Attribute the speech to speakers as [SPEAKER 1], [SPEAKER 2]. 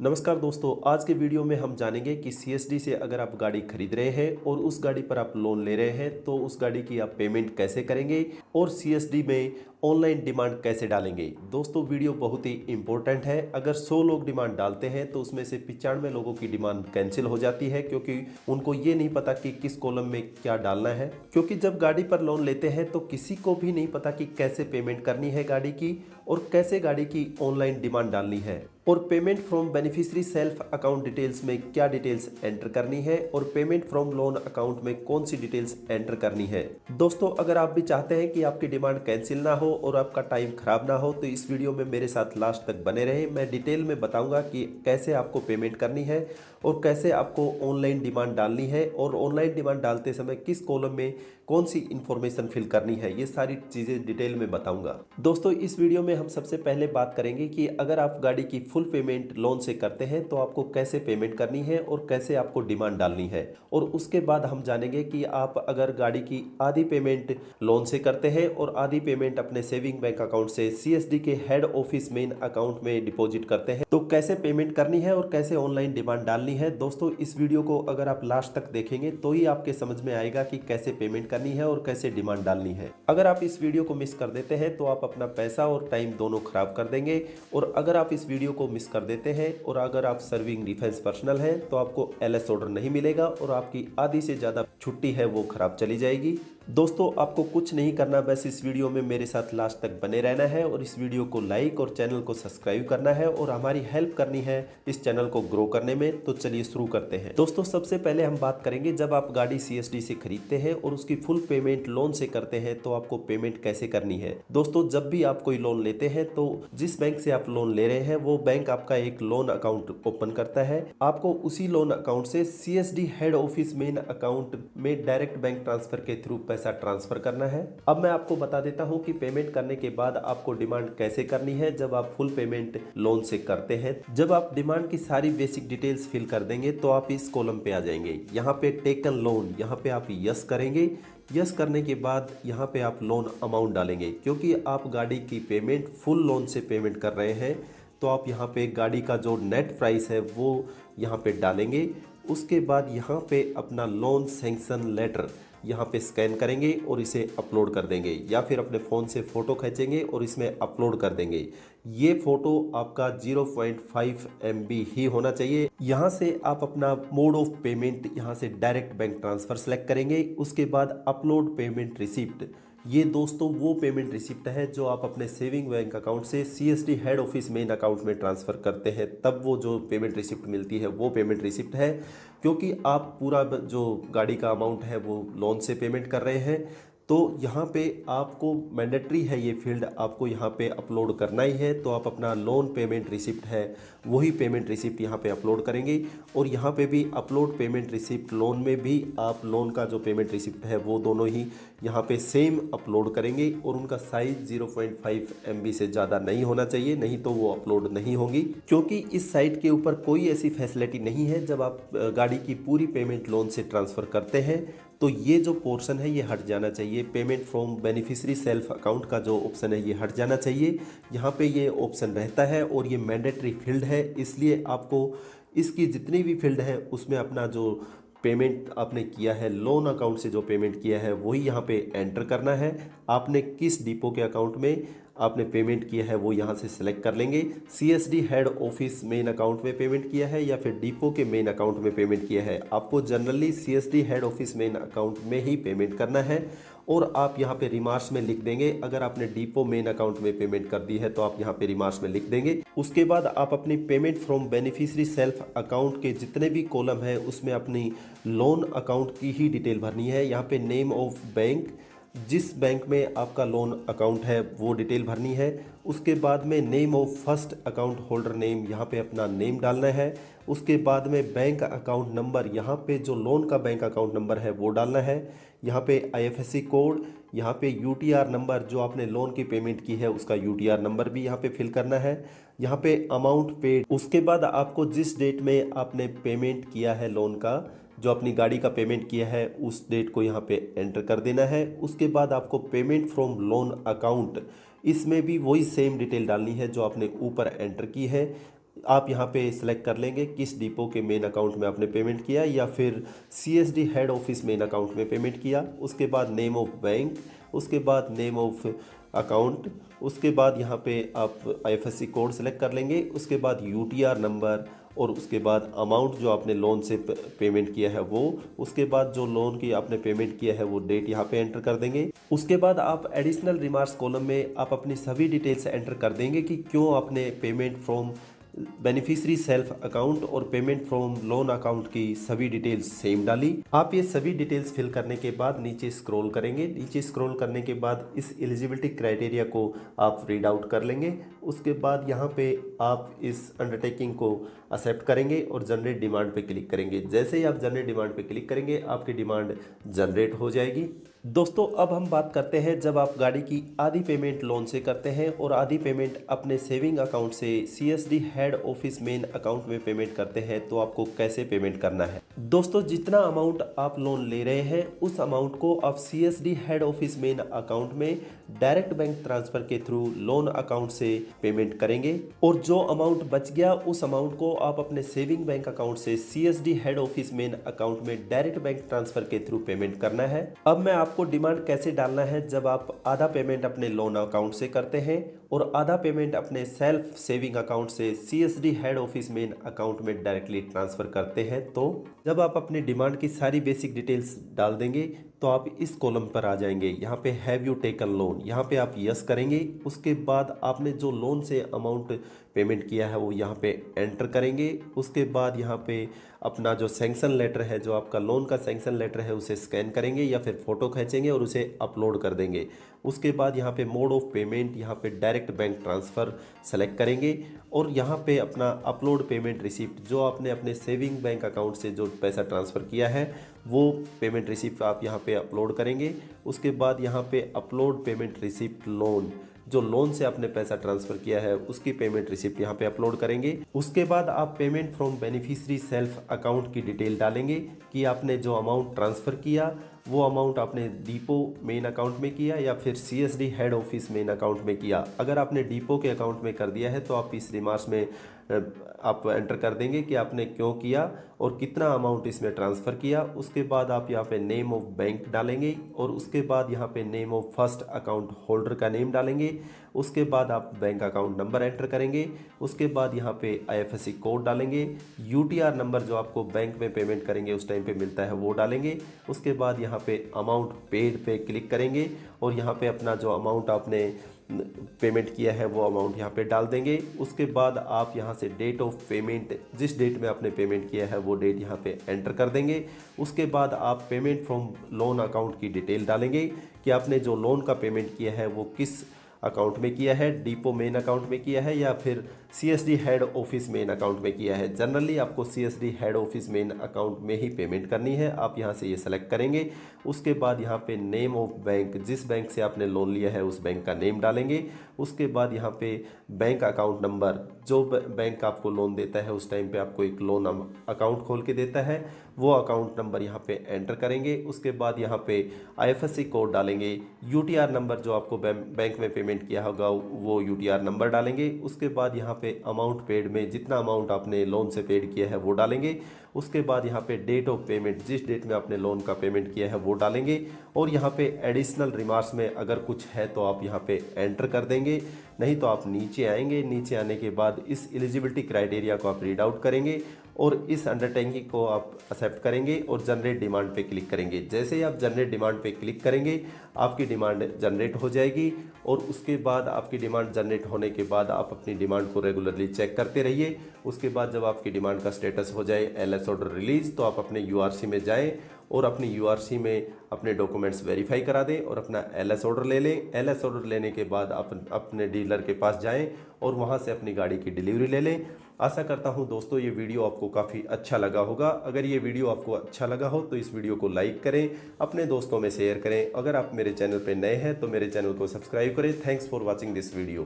[SPEAKER 1] नमस्कार दोस्तों, आज के वीडियो में हम जानेंगे कि सीएसडी से अगर आप गाड़ी खरीद रहे हैं और उस गाड़ी पर आप लोन ले रहे हैं तो उस गाड़ी की आप पेमेंट कैसे करेंगे और सीएसडी में ऑनलाइन डिमांड कैसे डालेंगे। दोस्तों वीडियो बहुत ही इंपॉर्टेंट है। अगर 100 लोग डिमांड डालते हैं तो उसमें से 95 लोगों की डिमांड कैंसिल हो जाती है क्योंकि उनको ये नहीं पता कि किस कॉलम में क्या डालना है। क्योंकि जब गाड़ी पर लोन लेते हैं तो किसी को भी नहीं पता कि कैसे पेमेंट करनी है गाड़ी की और कैसे गाड़ी की ऑनलाइन डिमांड डालनी है और payment from beneficiary self account details में क्या डिटेल्स एंटर करनी है और पेमेंट फ्रॉम लोन अकाउंट में कौन सी डिटेल्स एंटर करनी है। दोस्तों अगर आप भी चाहते हैं कि आपकी डिमांड कैंसिल ना हो और आपका टाइम खराब ना हो तो इस वीडियो में मेरे साथ लास्ट तक बने रहें। मैं डिटेल में बताऊंगा कि कैसे आपको पेमेंट करनी है और कैसे आपको ऑनलाइन डिमांड डालनी है और ऑनलाइन डिमांड डालते समय किस कॉलम में कौन सी इंफॉर्मेशन फिल करनी है, ये सारी चीज़ें डिटेल में बताऊंगा। दोस्तों इस वीडियो में हम सबसे पहले बात करेंगे कि अगर आप गाड़ी की फुल पेमेंट लोन से करते हैं तो आपको कैसे पेमेंट करनी है और कैसे आपको डिमांड डालनी है। और उसके बाद हम जानेंगे कि आप अगर गाड़ी की आधी पेमेंट लोन से करते हैं और आधी पेमेंट अपने सेविंग बैंक अकाउंट से सीएसडी के हेड ऑफिस मेन अकाउंट में डिपॉजिट करते हैं तो कैसे पेमेंट करनी है और कैसे ऑनलाइन डिमांड डालनी है। दोस्तों इस वीडियो को अगर आप लास्ट तक देखेंगे तो ही आपके समझ में आएगा कि कैसे पेमेंट करनी है और कैसे डिमांड डालनी है। अगर आप इस वीडियो को मिस कर देते हैं तो आप अपना पैसा और टाइम दोनों खराब कर देंगे और अगर आप इस वीडियो को मिस कर देते हैं और अगर आप सर्विंग डिफेंस पर्सनल हैं तो आपको एलएस ऑर्डर नहीं मिलेगा और आपकी आधी से ज़्यादा छुट्टी है वो खराब चली जाएगी। दोस्तों आपको कुछ नहीं करना, बस इस वीडियो में मेरे साथ लास्ट तक बने रहना है और इस वीडियो को लाइक और चैनल को सब्सक्राइब करना है और हमारी हेल्प करनी है इस चैनल को ग्रो करने में। तो चलिए शुरू करते हैं। दोस्तों सबसे पहले हम बात करेंगे जब आप गाड़ी सीएसडी से खरीदते हैं और उसकी फुल पेमेंट लोन से करते हैं तो आपको पेमेंट कैसे करनी है। दोस्तों जब भी आप कोई लोन लेते हैं तो जिस बैंक से आप लोन ले रहे हैं वो बैंक आपका एक लोन अकाउंट ओपन करता है। आपको उसी लोन अकाउंट से CSD head office main account में डायरेक्ट बैंक ट्रांसफर के थ्रू पैसा ट्रांसफर करना है। अब मैं आपको बता देता हूं कि पेमेंट करने के बाद आपको डिमांड कैसे करनी है जब आप फुल पेमेंट लोन से करते हैं। जब आप डिमांड की सारी बेसिक डिटेल्स फिल कर देंगे तो आप इस कॉलम पे आ जाएंगे। यहाँ पे टेकन लोन, यहाँ पे आप यस करेंगे। यस करने के बाद यहाँ पे आप लोन अमाउंट डालेंगे। क्योंकि आप गाड़ी की पेमेंट फुल लोन से पेमेंट कर रहे हैं तो आप यहाँ पे गाड़ी का जो नेट प्राइस है वो यहाँ पे डालेंगे। उसके बाद यहाँ पे अपना लोन सैंक्शन लेटर यहाँ पे स्कैन करेंगे और इसे अपलोड कर देंगे या फिर अपने फ़ोन से फ़ोटो खींचेंगे और इसमें अपलोड कर देंगे। ये फ़ोटो आपका 0.5 MB ही होना चाहिए। यहाँ से आप अपना मोड ऑफ पेमेंट यहाँ से डायरेक्ट बैंक ट्रांसफ़र सेलेक्ट करेंगे। उसके बाद अपलोड पेमेंट रिसिप्ट, ये दोस्तों वो पेमेंट रिसिप्ट है जो आप अपने सेविंग बैंक अकाउंट से CSD head office main account में ट्रांसफ़र करते हैं, तब वो जो पेमेंट रिसिप्ट मिलती है वो पेमेंट रिसिप्ट है। क्योंकि आप पूरा जो गाड़ी का अमाउंट है वो लोन से पेमेंट कर रहे हैं तो यहाँ पे आपको मैंडेटरी है ये फील्ड, आपको यहाँ पे अपलोड करना ही है। तो आप अपना लोन पेमेंट रिसिप्ट है वही पेमेंट रिसिप्ट यहाँ पे अपलोड करेंगे और यहाँ पे भी अपलोड पेमेंट रिसिप्ट लोन में भी आप लोन का जो पेमेंट रिसिप्ट है वो दोनों ही यहाँ पे सेम अपलोड करेंगे और उनका साइज 0.5 MB से ज़्यादा नहीं होना चाहिए, नहीं तो वो अपलोड नहीं होंगी। क्योंकि इस साइट के ऊपर कोई ऐसी फैसिलिटी नहीं है जब आप गाड़ी की पूरी पेमेंट लोन से ट्रांसफ़र करते हैं तो ये जो पोर्शन है ये हट जाना चाहिए। Payment from beneficiary self account का जो ऑप्शन है ये हट जाना चाहिए। यहाँ पे ये ऑप्शन रहता है और ये मैंडेटरी फील्ड है, इसलिए आपको इसकी जितनी भी फील्ड है उसमें अपना जो पेमेंट आपने किया है लोन अकाउंट से जो पेमेंट किया है वही यहाँ पे एंटर करना है। आपने किस डिपो के अकाउंट में आपने पेमेंट किया है वो यहाँ से सिलेक्ट कर लेंगे। CSD head office main account में पेमेंट किया है या फिर डिपो के मेन अकाउंट में पेमेंट किया है। आपको generally CSD head office main account में ही पेमेंट करना है और आप यहाँ पे रिमार्क्स में लिख देंगे। अगर आपने डिपो मेन अकाउंट में पेमेंट कर दी है तो आप यहाँ पे रिमार्क्स में लिख देंगे। उसके बाद आप अपनी payment from beneficiary self account के जितने भी कॉलम है उसमें अपनी लोन अकाउंट की ही डिटेल भरनी है। यहाँ पे नेम ऑफ बैंक, जिस बैंक में आपका लोन अकाउंट है वो डिटेल भरनी है। उसके बाद में name of first account holder name, यहाँ पे अपना नेम डालना है। उसके बाद में बैंक अकाउंट नंबर, यहाँ पे जो लोन का बैंक अकाउंट नंबर है वो डालना है। यहाँ पे आईएफएससी कोड, यहाँ पे यूटीआर नंबर, जो आपने लोन की पेमेंट की है उसका यूटीआर नंबर भी यहाँ पे फिल करना है। यहाँ पे अमाउंट पेड, उसके बाद आपको जिस डेट में आपने पेमेंट किया है लोन का, जो अपनी गाड़ी का पेमेंट किया है उस डेट को यहाँ पे एंटर कर देना है। उसके बाद आपको पेमेंट फ्रॉम लोन अकाउंट, इसमें भी वही सेम डिटेल डालनी है जो आपने ऊपर एंटर की है। आप यहाँ पे सिलेक्ट कर लेंगे किस डिपो के मेन अकाउंट में आपने पेमेंट किया या फिर CSD head office main account में पेमेंट किया। उसके बाद नेम ऑफ बैंक, उसके बाद नेम ऑफ अकाउंट, उसके बाद यहाँ पे आप आईएफएससी कोड सेलेक्ट कर लेंगे, उसके बाद यूटीआर नंबर और उसके बाद अमाउंट जो आपने लोन से पेमेंट किया है वो, उसके बाद जो लोन की आपने पेमेंट किया है वो डेट यहाँ पे एंटर कर देंगे। उसके बाद आप एडिशनल रिमार्क्स कॉलम में आप अपनी सभी डिटेल्स एंटर कर देंगे कि क्यों आपने payment from beneficiary self account और पेमेंट फ्रॉम लोन अकाउंट की सभी डिटेल्स सेम डाली। आप ये सभी डिटेल्स फिल करने के बाद नीचे स्क्रॉल करेंगे। नीचे स्क्रॉल करने के बाद इस एलिजिबिलिटी क्राइटेरिया को आप रीड आउट कर लेंगे। उसके बाद यहाँ पे आप इस अंडरटेकिंग को एक्सेप्ट करेंगे और जनरेट डिमांड पे क्लिक करेंगे। जैसे ही आप जनरेट डिमांड पे क्लिक करेंगे आपकी डिमांड जनरेट हो जाएगी। दोस्तों अब हम बात करते हैं जब आप गाड़ी की आधी पेमेंट लोन से करते हैं और आधी पेमेंट अपने सेविंग अकाउंट से CSD head office main account में पेमेंट करते हैं तो आपको कैसे पेमेंट करना है। दोस्तों जितना अमाउंट आप लोन ले रहे हैं उस अमाउंट को आप CSD head office main account में डायरेक्ट बैंक ट्रांसफर के थ्रू लोन अकाउंट से पेमेंट करेंगे और जो अमाउंट बच गया उस अमाउंट को आप अपने सेविंग बैंक अकाउंट से CSD head office main account में डायरेक्ट बैंक ट्रांसफर के थ्रू पेमेंट करना है। अब मैं आपको डिमांड कैसे डालना है जब आप आधा पेमेंट अपने लोन अकाउंट से करते हैं और आधा पेमेंट अपने सेल्फ सेविंग अकाउंट से CSD head office main account में डायरेक्टली ट्रांसफर करते हैं। तो जब आप अपनी डिमांड की सारी बेसिक डिटेल्स डाल देंगे तो आप इस कॉलम पर आ जाएंगे। यहाँ पे हैव यू टेकन लोन, यहाँ पे आप यस करेंगे। उसके बाद आपने जो लोन से अमाउंट पेमेंट किया है वो यहाँ पे एंटर करेंगे। उसके बाद यहाँ पे अपना जो सैंक्शन लेटर है, जो आपका लोन का सैंक्शन लेटर है, उसे स्कैन करेंगे या फिर फ़ोटो खींचेंगे और उसे अपलोड कर देंगे। उसके बाद यहाँ पे मोड ऑफ पेमेंट, यहाँ पे डायरेक्ट बैंक ट्रांसफ़र सेलेक्ट करेंगे और यहाँ पे अपना अपलोड पेमेंट रिसिप्ट, जो आपने अपने सेविंग बैंक अकाउंट से जो पैसा ट्रांसफ़र किया है वो पेमेंट रिसिप्ट आप यहाँ पे अपलोड करेंगे। उसके बाद यहाँ पे अपलोड पेमेंट रिसिप्ट लोन, जो लोन से आपने पैसा ट्रांसफ़र किया है उसकी पेमेंट रिसिप्ट यहाँ पे अपलोड करेंगे। उसके बाद आप payment from beneficiary self account की डिटेल डालेंगे कि आपने जो अमाउंट ट्रांसफ़र किया वो अमाउंट आपने डिपो मेन अकाउंट में किया या फिर CSD head office main account में किया। अगर आपने डिपो के अकाउंट में कर दिया है तो आप इस रिमार्क्स में आप एंटर कर देंगे कि आपने क्यों किया और कितना अमाउंट इसमें ट्रांसफ़र किया। उसके बाद आप यहाँ पे नेम ऑफ बैंक डालेंगे और उसके बाद यहाँ पे name of first account holder का नेम डालेंगे। उसके बाद आप बैंक अकाउंट नंबर एंटर करेंगे। उसके बाद यहाँ पे आईएफएससी कोड डालेंगे। यूटीआर नंबर जो आपको बैंक में पेमेंट करेंगे उस टाइम पे मिलता है वो डालेंगे। उसके बाद यहाँ पे अमाउंट पेड पे क्लिक करेंगे और यहाँ पे अपना जो अमाउंट आपने पेमेंट किया है वो अमाउंट यहाँ पे डाल देंगे। उसके बाद आप यहाँ से डेट ऑफ पेमेंट, जिस डेट में आपने पेमेंट किया है वो डेट यहाँ पे एंटर कर देंगे। उसके बाद आप पेमेंट फ्रॉम लोन अकाउंट की डिटेल डालेंगे कि आपने जो लोन का पेमेंट किया है वो किस अकाउंट में किया है, डिपो मेन अकाउंट में किया है या फिर CSD head office main account में किया है। जनरली आपको CSD head office main account में ही पेमेंट करनी है। आप यहाँ से ये सेलेक्ट करेंगे। उसके बाद यहाँ पे नेम ऑफ बैंक, जिस बैंक से आपने लोन लिया है उस बैंक का नेम डालेंगे। उसके बाद यहाँ पे बैंक अकाउंट नंबर, जो बैंक आपको लोन देता है उस टाइम पे आपको एक लोन अकाउंट खोल के देता है वो अकाउंट नंबर यहाँ पे एंटर करेंगे। उसके बाद यहाँ पे आईएफएससी कोड डालेंगे। यूटीआर नंबर जो आपको बैंक में पेमेंट किया होगा वो यूटीआर नंबर डालेंगे। उसके बाद यहाँ पे अमाउंट पेड में जितना अमाउंट आपने लोन से पेड किया है वो डालेंगे। उसके बाद यहाँ पे डेट ऑफ पेमेंट, जिस डेट में आपने लोन का पेमेंट किया है वो डालेंगे और यहाँ पे एडिशनल रिमार्क्स में अगर कुछ है तो आप यहाँ पे एंटर कर देंगे, नहीं तो आप नीचे आएंगे। नीचे आने के बाद इस एलिजिबिलिटी क्राइटेरिया को आप रीड आउट करेंगे और इस अंडरटेकिंग को आप एक्सेप्ट करेंगे और जनरेट डिमांड पे क्लिक करेंगे। जैसे ही आप जनरेट डिमांड पे क्लिक करेंगे आपकी डिमांड जनरेट हो जाएगी और उसके बाद आपकी डिमांड जनरेट होने के बाद आप अपनी डिमांड को रेगुलरली चेक करते रहिए। उसके बाद जब आपकी डिमांड का स्टेटस हो जाए एलएस ऑर्डर रिलीज तो आप अपने यूआरसी में जाएं और अपनी यूआरसी में अपने डॉक्यूमेंट्स वेरीफाई करा दें और अपना एलएस ऑर्डर ले लें। एलएस ऑर्डर लेने के बाद आप अपने डीलर के पास जाएं और वहां से अपनी गाड़ी की डिलीवरी ले लें। आशा करता हूं दोस्तों ये वीडियो आपको काफ़ी अच्छा लगा होगा। अगर ये वीडियो आपको अच्छा लगा हो तो इस वीडियो को लाइक करें, अपने दोस्तों में शेयर करें। अगर आप मेरे चैनल पर नए हैं तो मेरे चैनल को सब्सक्राइब करें। Thanks for watching this video.